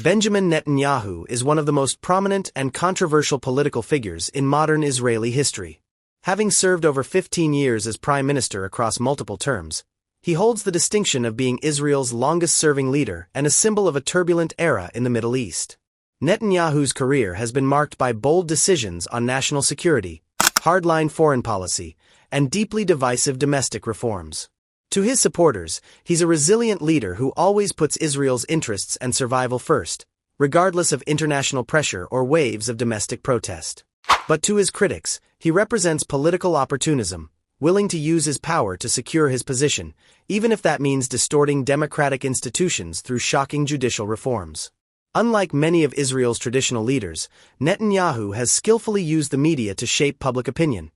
Benjamin Netanyahu is one of the most prominent and controversial political figures in modern Israeli history. Having served over 15 years as prime minister across multiple terms, he holds the distinction of being Israel's longest-serving leader and a symbol of a turbulent era in the Middle East. Netanyahu's career has been marked by bold decisions on national security, hardline foreign policy, and deeply divisive domestic reforms. To his supporters, he's a resilient leader who always puts Israel's interests and survival first, regardless of international pressure or waves of domestic protest. But to his critics, he represents political opportunism, willing to use his power to secure his position, even if that means distorting democratic institutions through shocking judicial reforms. Unlike many of Israel's traditional leaders, Netanyahu has skillfully used the media to shape public opinion,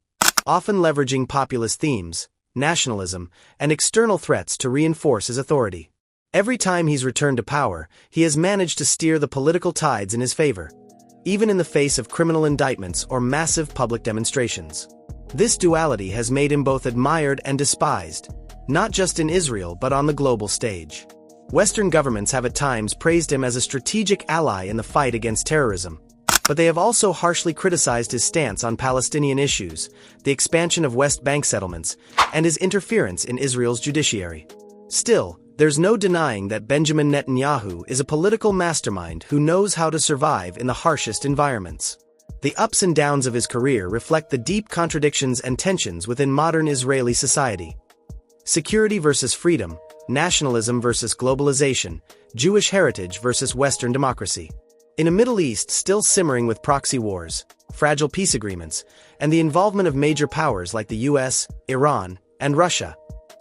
often leveraging populist themes, nationalism, and external threats to reinforce his authority. Every time he's returned to power, he has managed to steer the political tides in his favor, even in the face of criminal indictments or massive public demonstrations. This duality has made him both admired and despised, not just in Israel but on the global stage. Western governments have at times praised him as a strategic ally in the fight against terrorism, but they have also harshly criticized his stance on Palestinian issues, the expansion of West Bank settlements, and his interference in Israel's judiciary. Still, there's no denying that Benjamin Netanyahu is a political mastermind who knows how to survive in the harshest environments. The ups and downs of his career reflect the deep contradictions and tensions within modern Israeli society. Security versus freedom, nationalism versus globalization, Jewish heritage versus Western democracy. In a Middle East still simmering with proxy wars, fragile peace agreements, and the involvement of major powers like the US, Iran, and Russia,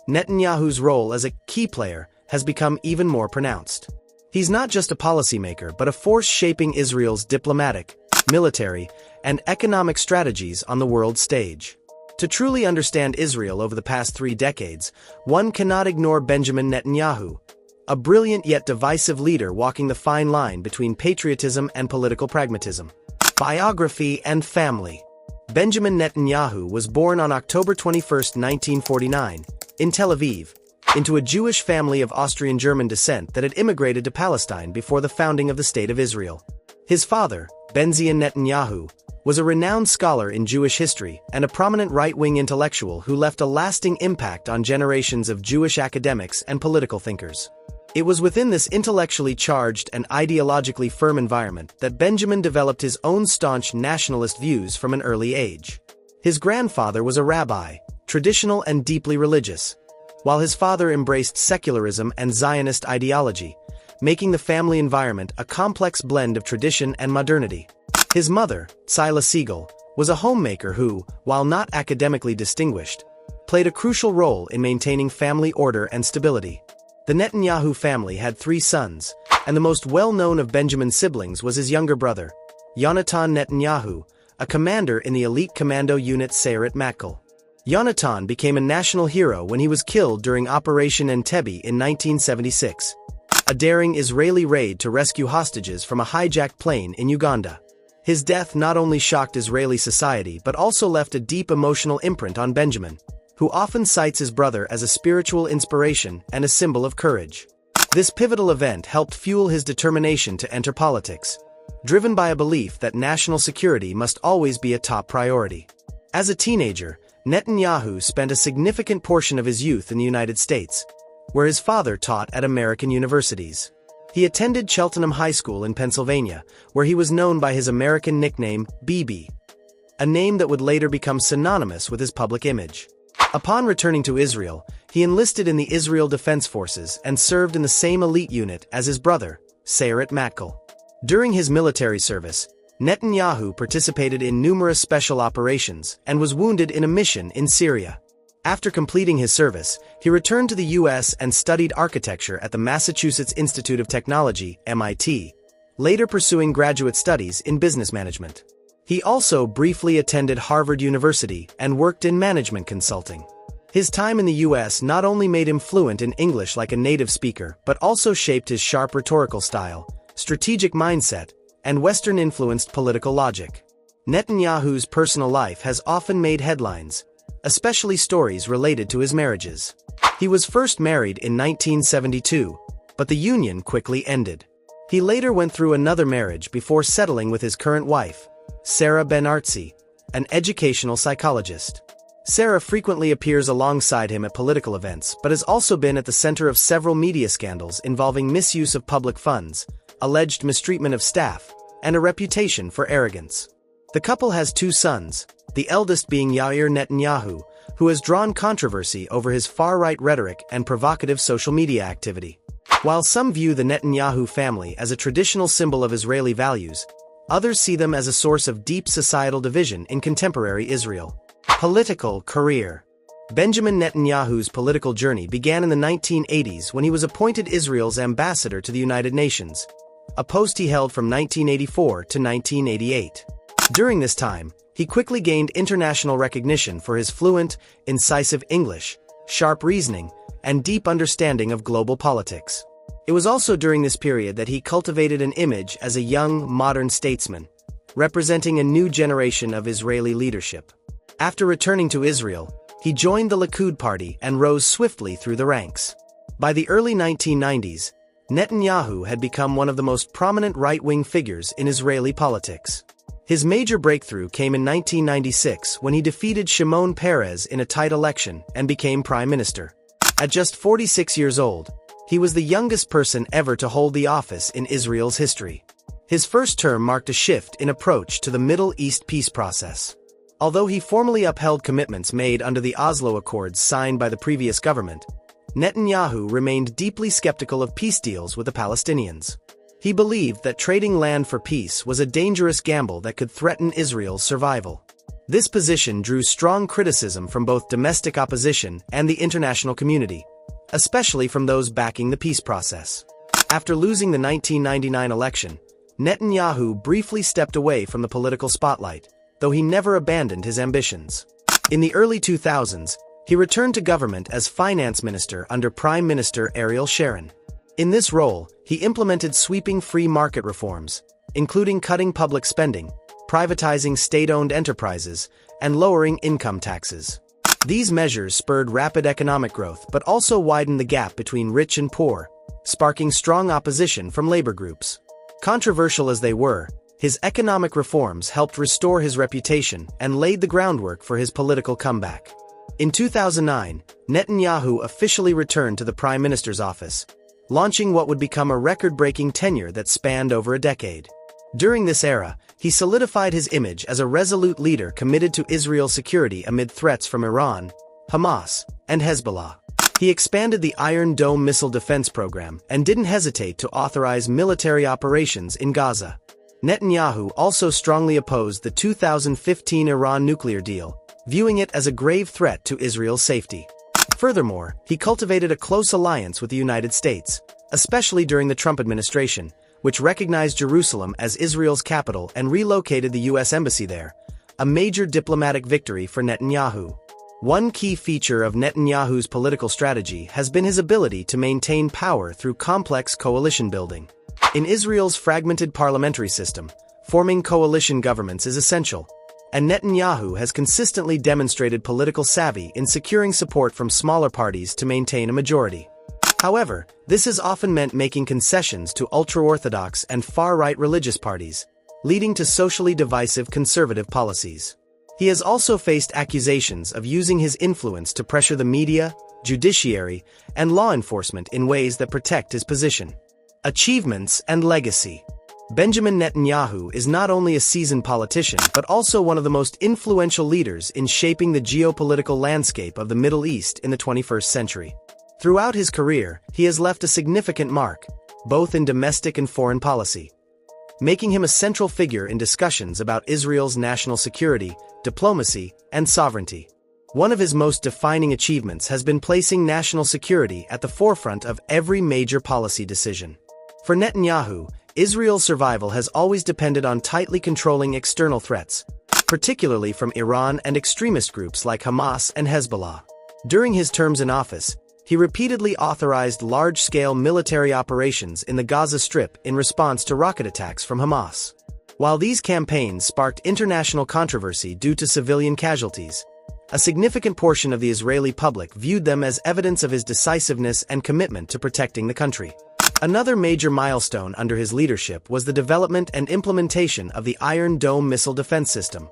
Netanyahu's role as a key player has become even more pronounced. He's not just a policymaker but a force shaping Israel's diplomatic, military, and economic strategies on the world stage. To truly understand Israel over the past 3 decades, one cannot ignore Benjamin Netanyahu, a brilliant yet divisive leader walking the fine line between patriotism and political pragmatism. Biography and family. Benjamin Netanyahu was born on October 21, 1949, in Tel Aviv, into a Jewish family of Austrian-German descent that had immigrated to Palestine before the founding of the State of Israel. His father, Benzion Netanyahu, was a renowned scholar in Jewish history and a prominent right-wing intellectual who left a lasting impact on generations of Jewish academics and political thinkers. It was within this intellectually charged and ideologically firm environment that Benjamin developed his own staunch nationalist views from an early age. His grandfather was a rabbi, traditional and deeply religious, while his father embraced secularism and Zionist ideology, making the family environment a complex blend of tradition and modernity. His mother, Sila Siegel, was a homemaker who, while not academically distinguished, played a crucial role in maintaining family order and stability. The Netanyahu family had 3 sons, and the most well-known of Benjamin's siblings was his younger brother, Yonatan Netanyahu, a commander in the elite commando unit Sayeret Matkal. Yonatan became a national hero when he was killed during Operation Entebbe in 1976, a daring Israeli raid to rescue hostages from a hijacked plane in Uganda. His death not only shocked Israeli society but also left a deep emotional imprint on Benjamin, who often cites his brother as a spiritual inspiration and a symbol of courage. This pivotal event helped fuel his determination to enter politics, driven by a belief that national security must always be a top priority. As a teenager, Netanyahu spent a significant portion of his youth in the United States, where his father taught at American universities. He attended Cheltenham High School in Pennsylvania, where he was known by his American nickname, BB, a name that would later become synonymous with his public image. Upon returning to Israel, he enlisted in the Israel Defense Forces and served in the same elite unit as his brother, Sayeret Matkal. During his military service, Netanyahu participated in numerous special operations and was wounded in a mission in Syria. After completing his service, he returned to the U.S. and studied architecture at the Massachusetts Institute of Technology, MIT, later pursuing graduate studies in business management. He also briefly attended Harvard University and worked in management consulting. His time in the U.S. not only made him fluent in English like a native speaker but also shaped his sharp rhetorical style, strategic mindset, and Western-influenced political logic. Netanyahu's personal life has often made headlines, especially stories related to his marriages. He was first married in 1972, but the union quickly ended. He later went through another marriage before settling with his current wife, Sarah Ben-Artzi, an educational psychologist. Sarah frequently appears alongside him at political events but has also been at the center of several media scandals involving misuse of public funds, alleged mistreatment of staff, and a reputation for arrogance. The couple has two sons, the eldest being Yair Netanyahu, who has drawn controversy over his far-right rhetoric and provocative social media activity. While some view the Netanyahu family as a traditional symbol of Israeli values, others see them as a source of deep societal division in contemporary Israel. Political career. Benjamin Netanyahu's political journey began in the 1980s when he was appointed Israel's ambassador to the United Nations, a post he held from 1984 to 1988. During this time, he quickly gained international recognition for his fluent, incisive English, sharp reasoning, and deep understanding of global politics. It was also during this period that he cultivated an image as a young, modern statesman, representing a new generation of Israeli leadership. After returning to Israel, he joined the Likud party and rose swiftly through the ranks. By the early 1990s, Netanyahu had become one of the most prominent right-wing figures in Israeli politics. His major breakthrough came in 1996 when he defeated Shimon Peres in a tight election and became prime minister. At just 46 years old, he was the youngest person ever to hold the office in Israel's history. His first term marked a shift in approach to the Middle East peace process. Although he formally upheld commitments made under the Oslo Accords signed by the previous government, Netanyahu remained deeply skeptical of peace deals with the Palestinians. He believed that trading land for peace was a dangerous gamble that could threaten Israel's survival. This position drew strong criticism from both domestic opposition and the international community, especially from those backing the peace process. After losing the 1999 election, Netanyahu briefly stepped away from the political spotlight, though he never abandoned his ambitions. In the early 2000s, he returned to government as finance minister under Prime Minister Ariel Sharon. In this role, he implemented sweeping free market reforms, including cutting public spending, privatizing state-owned enterprises, and lowering income taxes. These measures spurred rapid economic growth but also widened the gap between rich and poor, sparking strong opposition from labor groups. Controversial as they were, his economic reforms helped restore his reputation and laid the groundwork for his political comeback. In 2009, Netanyahu officially returned to the Prime Minister's office, launching what would become a record-breaking tenure that spanned over a decade. During this era, he solidified his image as a resolute leader committed to Israel's security amid threats from Iran, Hamas, and Hezbollah. He expanded the Iron Dome missile defense program and didn't hesitate to authorize military operations in Gaza. Netanyahu also strongly opposed the 2015 Iran nuclear deal, viewing it as a grave threat to Israel's safety. Furthermore, he cultivated a close alliance with the United States, especially during the Trump administration, which recognized Jerusalem as Israel's capital and relocated the U.S. embassy there, a major diplomatic victory for Netanyahu. One key feature of Netanyahu's political strategy has been his ability to maintain power through complex coalition building. In Israel's fragmented parliamentary system, forming coalition governments is essential, and Netanyahu has consistently demonstrated political savvy in securing support from smaller parties to maintain a majority. However, this has often meant making concessions to ultra-Orthodox and far-right religious parties, leading to socially divisive conservative policies. He has also faced accusations of using his influence to pressure the media, judiciary, and law enforcement in ways that protect his position. Achievements and legacy. Benjamin Netanyahu is not only a seasoned politician but also one of the most influential leaders in shaping the geopolitical landscape of the Middle East in the 21st century. Throughout his career, he has left a significant mark, both in domestic and foreign policy, making him a central figure in discussions about Israel's national security, diplomacy, and sovereignty. One of his most defining achievements has been placing national security at the forefront of every major policy decision. For Netanyahu, Israel's survival has always depended on tightly controlling external threats, particularly from Iran and extremist groups like Hamas and Hezbollah. During his terms in office, he repeatedly authorized large-scale military operations in the Gaza Strip in response to rocket attacks from Hamas. While these campaigns sparked international controversy due to civilian casualties, a significant portion of the Israeli public viewed them as evidence of his decisiveness and commitment to protecting the country. Another major milestone under his leadership was the development and implementation of the Iron Dome missile defense system,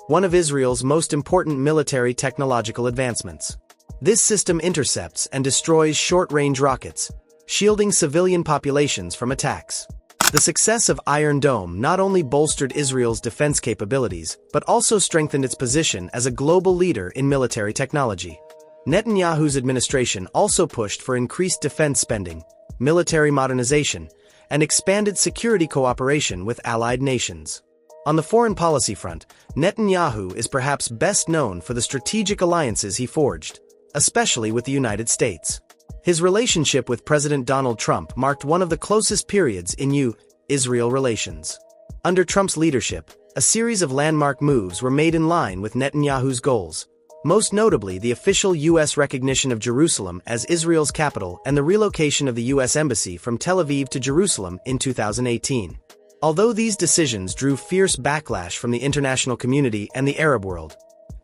one of Israel's most important military technological advancements. This system intercepts and destroys short-range rockets, shielding civilian populations from attacks. The success of Iron Dome not only bolstered Israel's defense capabilities, but also strengthened its position as a global leader in military technology. Netanyahu's administration also pushed for increased defense spending, military modernization, and expanded security cooperation with allied nations. On the foreign policy front, Netanyahu is perhaps best known for the strategic alliances he forged, especially with the United States. His relationship with President Donald Trump marked one of the closest periods in U.S.-Israel relations. Under Trump's leadership, a series of landmark moves were made in line with Netanyahu's goals, most notably the official U.S. recognition of Jerusalem as Israel's capital and the relocation of the U.S. Embassy from Tel Aviv to Jerusalem in 2018. Although these decisions drew fierce backlash from the international community and the Arab world,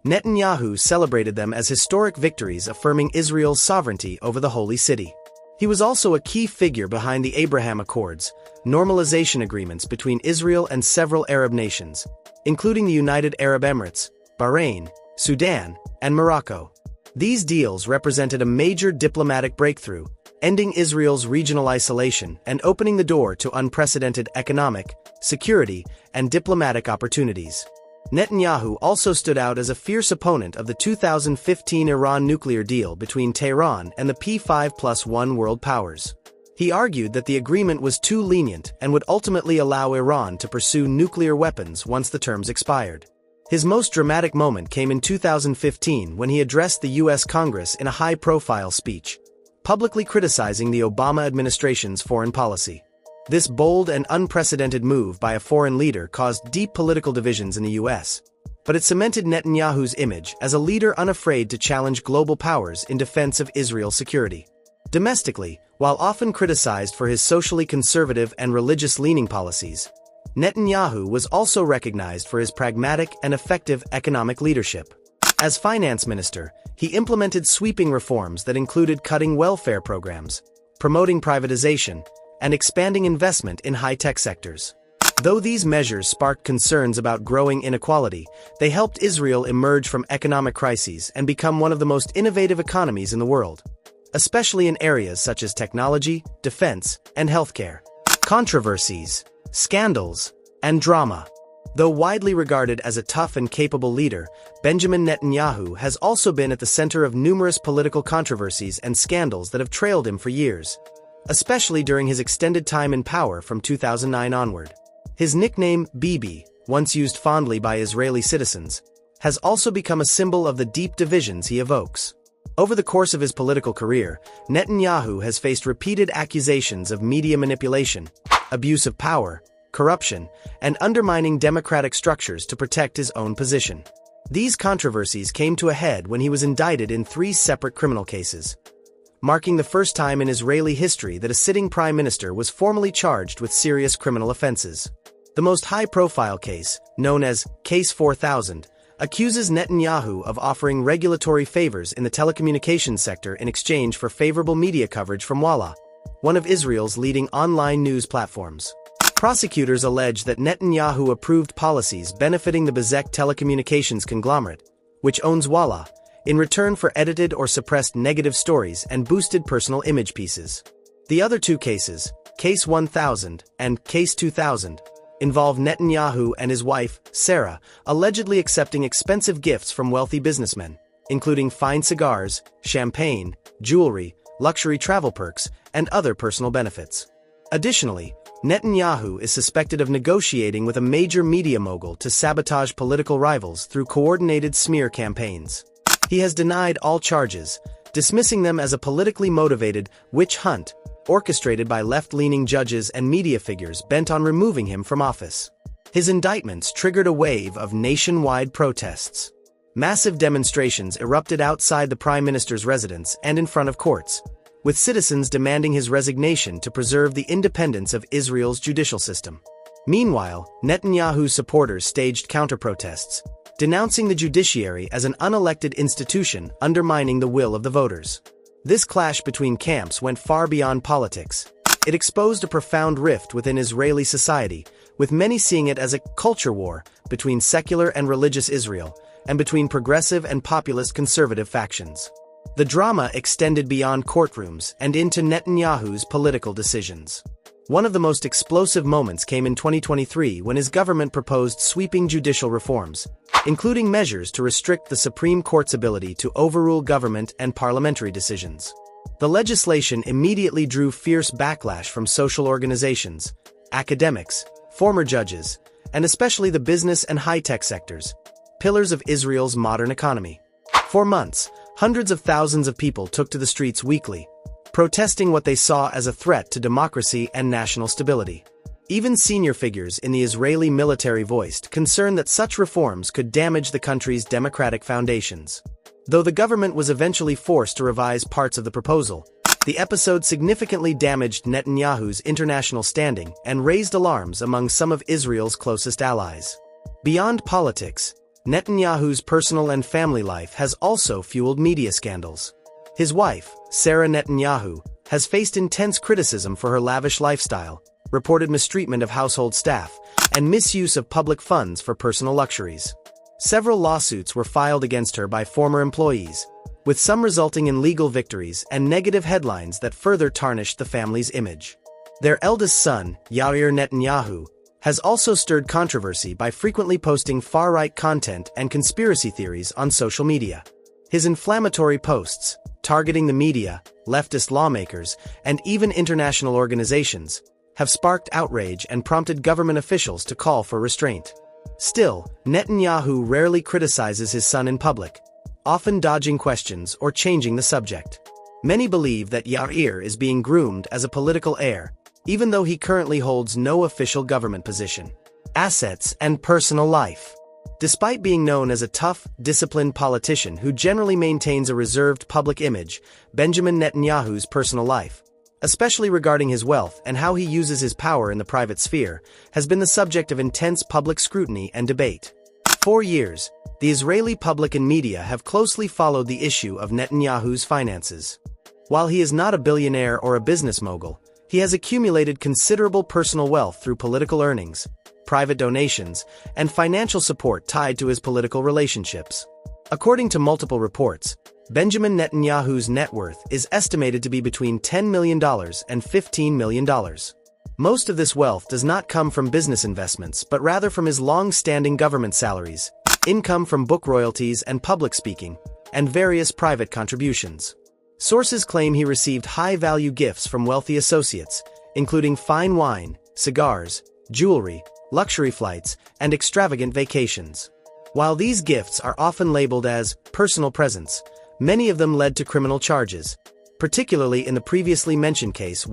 Netanyahu celebrated them as historic victories affirming Israel's sovereignty over the Holy City. He was also a key figure behind the Abraham Accords, normalization agreements between Israel and several Arab nations, including the United Arab Emirates, Bahrain, Sudan, and Morocco. These deals represented a major diplomatic breakthrough, ending Israel's regional isolation and opening the door to unprecedented economic, security, and diplomatic opportunities. Netanyahu also stood out as a fierce opponent of the 2015 Iran nuclear deal between Tehran and the P5+1 world powers. He argued that the agreement was too lenient and would ultimately allow Iran to pursue nuclear weapons once the terms expired. His most dramatic moment came in 2015 when he addressed the U.S. Congress in a high-profile speech, publicly criticizing the Obama administration's foreign policy. This bold and unprecedented move by a foreign leader caused deep political divisions in the U.S., but it cemented Netanyahu's image as a leader unafraid to challenge global powers in defense of Israel's security. Domestically, while often criticized for his socially conservative and religious-leaning policies, Netanyahu was also recognized for his pragmatic and effective economic leadership. As finance minister, he implemented sweeping reforms that included cutting welfare programs, promoting privatization, and expanding investment in high-tech sectors. Though these measures sparked concerns about growing inequality, they helped Israel emerge from economic crises and become one of the most innovative economies in the world, especially in areas such as technology, defense, and healthcare. Controversies, scandals, and drama. Though widely regarded as a tough and capable leader, Benjamin Netanyahu has also been at the center of numerous political controversies and scandals that have trailed him for years, especially during his extended time in power from 2009 onward. His nickname, Bibi, once used fondly by Israeli citizens, has also become a symbol of the deep divisions he evokes. Over the course of his political career, Netanyahu has faced repeated accusations of media manipulation, abuse of power, corruption, and undermining democratic structures to protect his own position. These controversies came to a head when he was indicted in 3 separate criminal cases, marking the first time in Israeli history that a sitting prime minister was formally charged with serious criminal offenses. The most high-profile case, known as Case 4000, accuses Netanyahu of offering regulatory favors in the telecommunications sector in exchange for favorable media coverage from Walla, one of Israel's leading online news platforms. Prosecutors allege that Netanyahu approved policies benefiting the Bezek telecommunications conglomerate, which owns Walla, in return for edited or suppressed negative stories and boosted personal image pieces. The other 2 cases, Case 1000 and Case 2000, involve Netanyahu and his wife, Sarah, allegedly accepting expensive gifts from wealthy businessmen, including fine cigars, champagne, jewelry, luxury travel perks, and other personal benefits. Additionally, Netanyahu is suspected of negotiating with a major media mogul to sabotage political rivals through coordinated smear campaigns. He has denied all charges, dismissing them as a politically motivated witch hunt orchestrated by left-leaning judges and media figures bent on removing him from office. His indictments triggered a wave of nationwide protests. Massive demonstrations erupted outside the prime minister's residence and in front of courts, with citizens demanding his resignation to preserve the independence of Israel's judicial system. Meanwhile, Netanyahu's supporters staged counter-protests, denouncing the judiciary as an unelected institution undermining the will of the voters. This clash between camps went far beyond politics. It exposed a profound rift within Israeli society, with many seeing it as a culture war between secular and religious Israel, and between progressive and populist conservative factions. The drama extended beyond courtrooms and into Netanyahu's political decisions. One of the most explosive moments came in 2023 when his government proposed sweeping judicial reforms, including measures to restrict the Supreme Court's ability to overrule government and parliamentary decisions. The legislation immediately drew fierce backlash from social organizations, academics, former judges, and especially the business and high-tech sectors, pillars of Israel's modern economy. For months, hundreds of thousands of people took to the streets weekly, protesting what they saw as a threat to democracy and national stability. Even senior figures in the Israeli military voiced concern that such reforms could damage the country's democratic foundations. Though the government was eventually forced to revise parts of the proposal, the episode significantly damaged Netanyahu's international standing and raised alarms among some of Israel's closest allies. Beyond politics, Netanyahu's personal and family life has also fueled media scandals. His wife, Sarah Netanyahu, has faced intense criticism for her lavish lifestyle, reported mistreatment of household staff, and misuse of public funds for personal luxuries. Several lawsuits were filed against her by former employees, with some resulting in legal victories and negative headlines that further tarnished the family's image. Their eldest son, Yair Netanyahu, has also stirred controversy by frequently posting far-right content and conspiracy theories on social media. His inflammatory posts, targeting the media, leftist lawmakers, and even international organizations, have sparked outrage and prompted government officials to call for restraint. Still, Netanyahu rarely criticizes his son in public, often dodging questions or changing the subject. Many believe that Yair is being groomed as a political heir, even though he currently holds no official government position. Assets and personal life. Despite being known as a tough, disciplined politician who generally maintains a reserved public image, Benjamin Netanyahu's personal life, especially regarding his wealth and how he uses his power in the private sphere, has been the subject of intense public scrutiny and debate. For years, the Israeli public and media have closely followed the issue of Netanyahu's finances. While he is not a billionaire or a business mogul, he has accumulated considerable personal wealth through political earnings, private donations, and financial support tied to his political relationships. According to multiple reports, Benjamin Netanyahu's net worth is estimated to be between $10 million and $15 million. Most of this wealth does not come from business investments but rather from his long-standing government salaries, income from book royalties and public speaking, and various private contributions. Sources claim he received high-value gifts from wealthy associates, including fine wine, cigars, jewelry, luxury flights, and extravagant vacations. While these gifts are often labeled as personal presents, many of them led to criminal charges, particularly in the previously mentioned case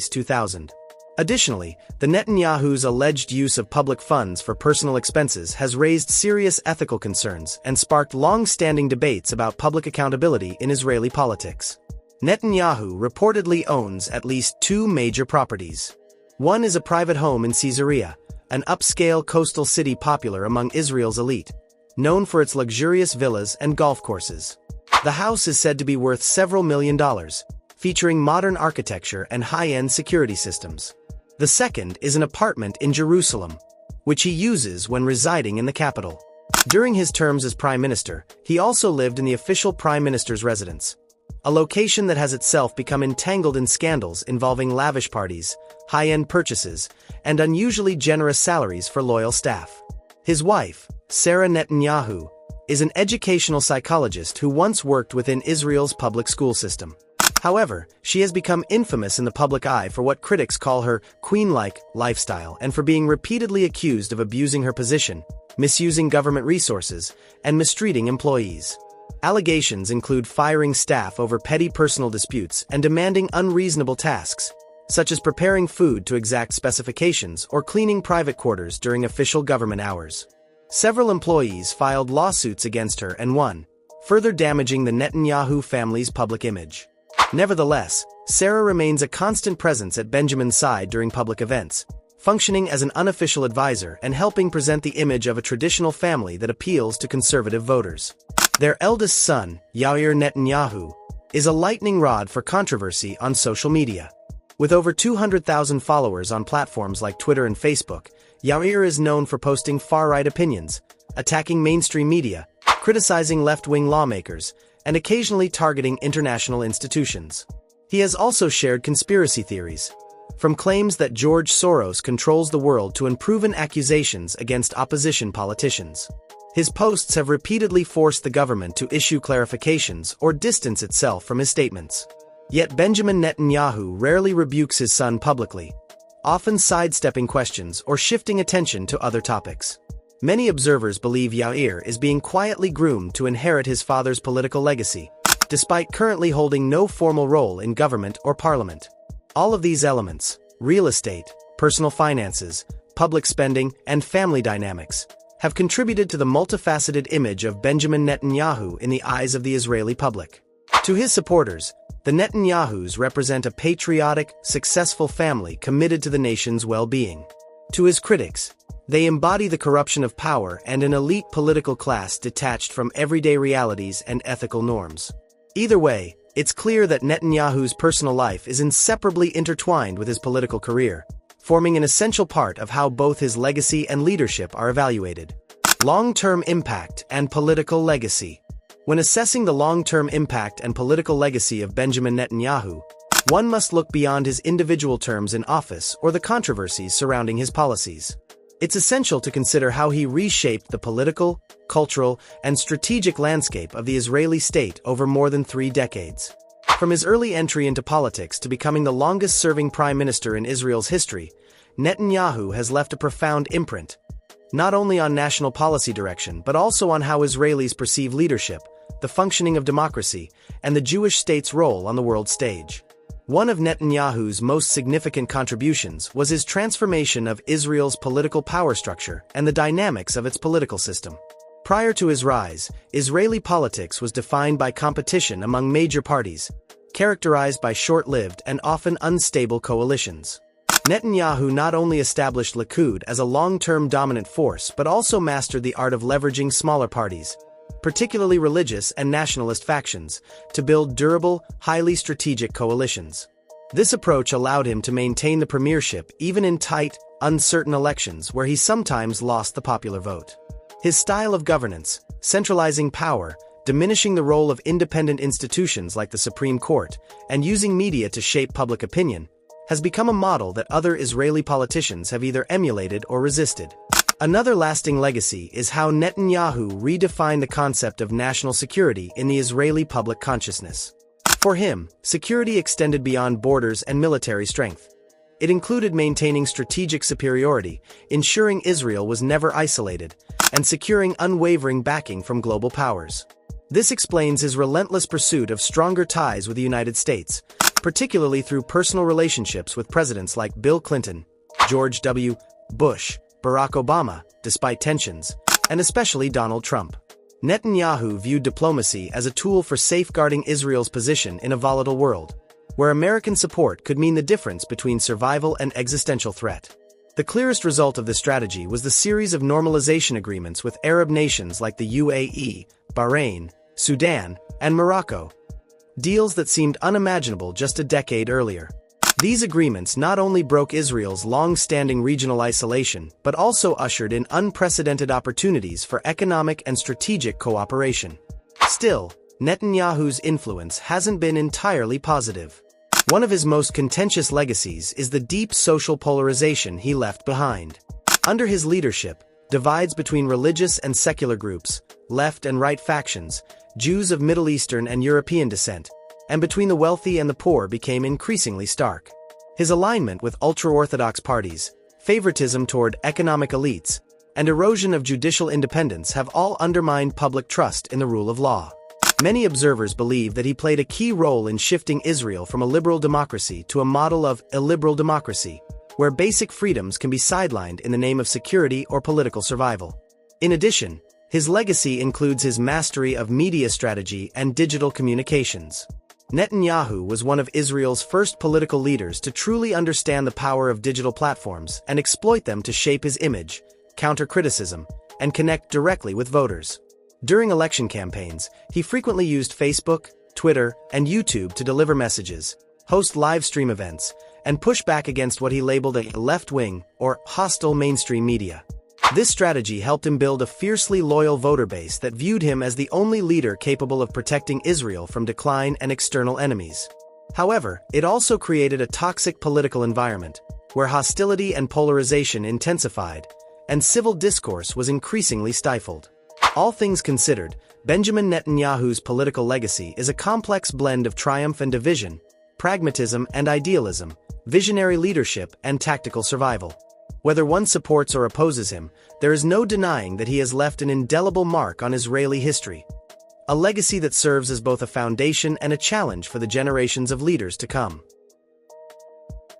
2000. Additionally, the Netanyahu's alleged use of public funds for personal expenses has raised serious ethical concerns and sparked long-standing debates about public accountability in Israeli politics. Netanyahu reportedly owns at least 2 major properties. One is a private home in Caesarea, an upscale coastal city popular among Israel's elite, known for its luxurious villas and golf courses. The house is said to be worth several $1 million, featuring modern architecture and high-end security systems. The second is an apartment in Jerusalem, which he uses when residing in the capital. During his terms as prime minister, he also lived in the official prime minister's residence, a location that has itself become entangled in scandals involving lavish parties, high-end purchases, and unusually generous salaries for loyal staff. His wife, Sarah Netanyahu, is an educational psychologist who once worked within Israel's public school system. However, she has become infamous in the public eye for what critics call her queen-like lifestyle and for being repeatedly accused of abusing her position, misusing government resources, and mistreating employees. Allegations include firing staff over petty personal disputes and demanding unreasonable tasks, such as preparing food to exact specifications or cleaning private quarters during official government hours. Several employees filed lawsuits against her and won, further damaging the Netanyahu family's public image. Nevertheless, Sarah remains a constant presence at Benjamin's side during public events, functioning as an unofficial advisor and helping present the image of a traditional family that appeals to conservative voters. Their eldest son, Yair Netanyahu, is a lightning rod for controversy on social media. With over 200,000 followers on platforms like Twitter and Facebook, Yair is known for posting far-right opinions, attacking mainstream media, criticizing left-wing lawmakers, and occasionally targeting international institutions. He has also shared conspiracy theories, from claims that George Soros controls the world to unproven accusations against opposition politicians. His posts have repeatedly forced the government to issue clarifications or distance itself from his statements. Yet Benjamin Netanyahu rarely rebukes his son publicly, often sidestepping questions or shifting attention to other topics. Many observers believe Yair is being quietly groomed to inherit his father's political legacy, despite currently holding no formal role in government or parliament. All of these elements, real estate, personal finances, public spending, and family dynamics, have contributed to the multifaceted image of Benjamin Netanyahu in the eyes of the Israeli public. To his supporters, the Netanyahus represent a patriotic, successful family committed to the nation's well-being. To his critics, they embody the corruption of power and an elite political class detached from everyday realities and ethical norms. Either way, it's clear that Netanyahu's personal life is inseparably intertwined with his political career, forming an essential part of how both his legacy and leadership are evaluated. Long-term impact and political legacy. When assessing the long-term impact and political legacy of Benjamin Netanyahu, one must look beyond his individual terms in office or the controversies surrounding his policies. It's essential to consider how he reshaped the political, cultural, and strategic landscape of the Israeli state over more than 3 decades. From his early entry into politics to becoming the longest-serving prime minister in Israel's history, Netanyahu has left a profound imprint, not only on national policy direction but also on how Israelis perceive leadership, the functioning of democracy, and the Jewish state's role on the world stage. One of Netanyahu's most significant contributions was his transformation of Israel's political power structure and the dynamics of its political system. Prior to his rise, Israeli politics was defined by competition among major parties, characterized by short-lived and often unstable coalitions. Netanyahu not only established Likud as a long-term dominant force but also mastered the art of leveraging smaller parties, particularly religious and nationalist factions, to build durable, highly strategic coalitions. This approach allowed him to maintain the premiership even in tight, uncertain elections where he sometimes lost the popular vote. His style of governance, centralizing power, diminishing the role of independent institutions like the Supreme Court, and using media to shape public opinion, has become a model that other Israeli politicians have either emulated or resisted. Another lasting legacy is how Netanyahu redefined the concept of national security in the Israeli public consciousness. For him, security extended beyond borders and military strength. It included maintaining strategic superiority, ensuring Israel was never isolated, and securing unwavering backing from global powers. This explains his relentless pursuit of stronger ties with the United States, particularly through personal relationships with presidents like Bill Clinton, George W. Bush, Barack Obama, despite tensions, and especially Donald Trump. Netanyahu viewed diplomacy as a tool for safeguarding Israel's position in a volatile world, where American support could mean the difference between survival and existential threat. The clearest result of this strategy was the series of normalization agreements with Arab nations like the UAE, Bahrain, Sudan, and Morocco, deals that seemed unimaginable just a decade earlier. These agreements not only broke Israel's long-standing regional isolation but also ushered in unprecedented opportunities for economic and strategic cooperation. Still, Netanyahu's influence hasn't been entirely positive. One of his most contentious legacies is the deep social polarization he left behind. Under his leadership, divides between religious and secular groups, left and right factions, Jews of Middle Eastern and European descent, and between the wealthy and the poor became increasingly stark. His alignment with ultra-Orthodox parties, favoritism toward economic elites, and erosion of judicial independence have all undermined public trust in the rule of law. Many observers believe that he played a key role in shifting Israel from a liberal democracy to a model of illiberal democracy, where basic freedoms can be sidelined in the name of security or political survival. In addition, his legacy includes his mastery of media strategy and digital communications. Netanyahu was one of Israel's first political leaders to truly understand the power of digital platforms and exploit them to shape his image, counter criticism, and connect directly with voters. During election campaigns, he frequently used Facebook, Twitter, and YouTube to deliver messages, host live stream events, and push back against what he labeled a left-wing or hostile mainstream media. This strategy helped him build a fiercely loyal voter base that viewed him as the only leader capable of protecting Israel from decline and external enemies. However, it also created a toxic political environment, where hostility and polarization intensified, and civil discourse was increasingly stifled. All things considered, Benjamin Netanyahu's political legacy is a complex blend of triumph and division, pragmatism and idealism, visionary leadership and tactical survival. Whether one supports or opposes him, there is no denying that he has left an indelible mark on Israeli history. A legacy that serves as both a foundation and a challenge for the generations of leaders to come.